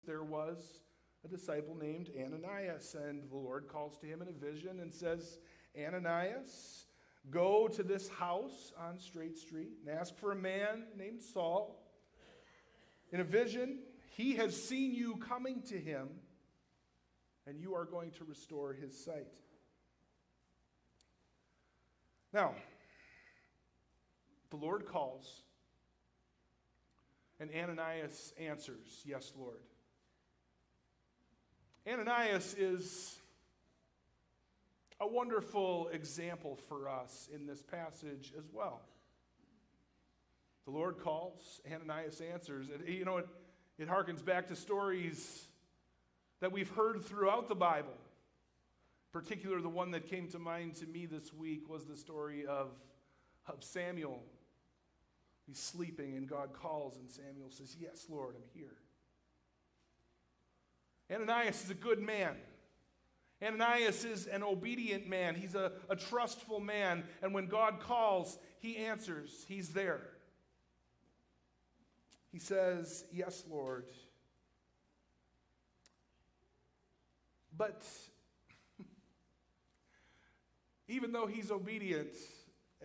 there was a disciple named Ananias, and the Lord calls to him in a vision and says, Ananias, go to this house on Straight Street and ask for a man named Saul. In a vision, he has seen you coming to him, and you are going to restore his sight. Now, the Lord calls, and Ananias answers, yes, Lord. Ananias is a wonderful example for us in this passage as well. The Lord calls, Ananias answers. It harkens back to stories that we've heard throughout the Bible. In particular, the one that came to mind to me this week was the story of Samuel. He's sleeping and God calls and Samuel says, yes, Lord, I'm here. Ananias is a good man. Ananias is an obedient man. He's a trustful man. And when God calls, he answers. He's there. He says, yes, Lord. But even though he's obedient,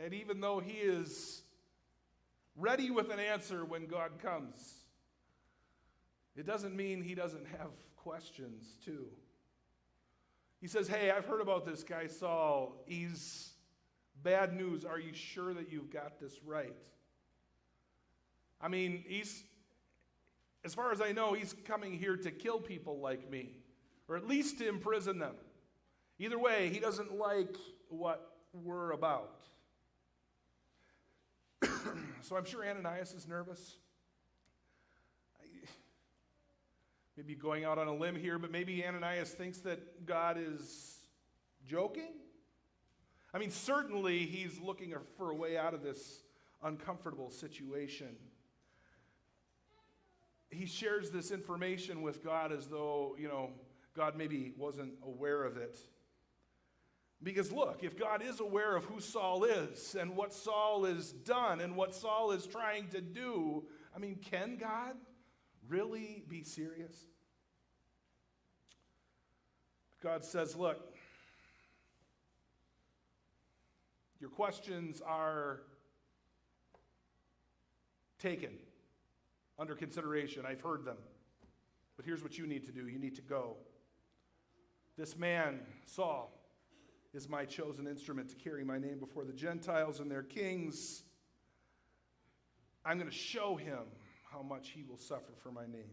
and even though he is ready with an answer when God comes, it doesn't mean he doesn't have questions too. He says, hey, I've heard about this guy Saul. He's bad news. Are you sure that you've got this right? I mean, as far as I know, he's coming here to kill people like me, or at least to imprison them. Either way, he doesn't like what we're about. So I'm sure Ananias is nervous. Maybe going out on a limb here, but maybe Ananias thinks that God is joking. I mean, certainly he's looking for a way out of this uncomfortable situation. He shares this information with God as though, God maybe wasn't aware of it. Because look, if God is aware of who Saul is and what Saul has done and what Saul is trying to do, I mean, can God really be serious? God says, look, your questions are taken under consideration. I've heard them. But here's what you need to do. You need to go. This man, Saul, is my chosen instrument to carry my name before the Gentiles and their kings. I'm going to show him how much he will suffer for my name.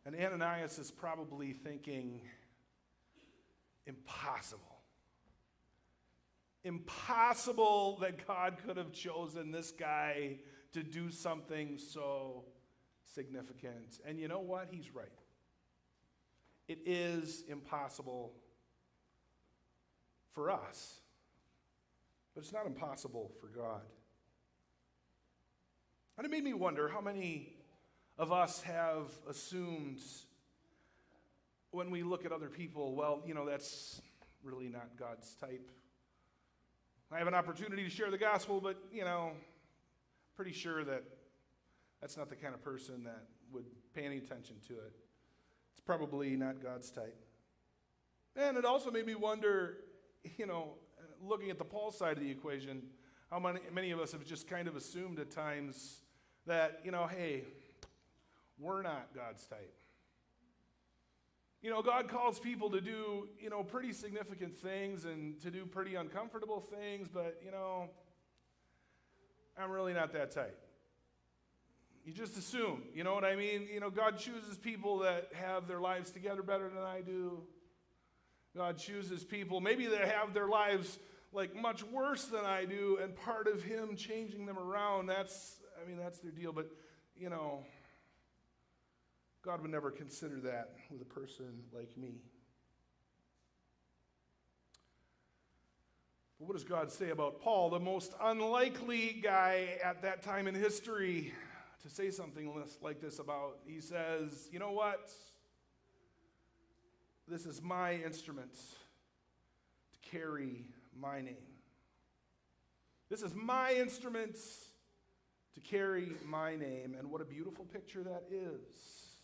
And Ananias is probably thinking, impossible. Impossible that God could have chosen this guy to do something so significant. And you know what? He's right. It is impossible for us, but it's not impossible for God. And it made me wonder how many of us have assumed when we look at other people, well, that's really not God's type. I have an opportunity to share the gospel, but, pretty sure that that's not the kind of person that would pay any attention to it. It's probably not God's type. And it also made me wonder, looking at the Paul side of the equation, how many of us have just kind of assumed at times that, hey, we're not God's type. God calls people to do, pretty significant things and to do pretty uncomfortable things, but, I'm really not that type. You just assume, you know what I mean? God chooses people that have their lives together better than I do. God chooses people, maybe they have their lives much worse than I do, and part of him changing them around, that's their deal. But, God would never consider that with a person like me. But what does God say about Paul, the most unlikely guy at that time in history to say something like this about? He says, you know what? This is my instrument to carry my name. This is my instrument to carry my name. And what a beautiful picture that is.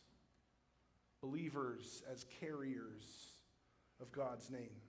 Believers as carriers of God's name.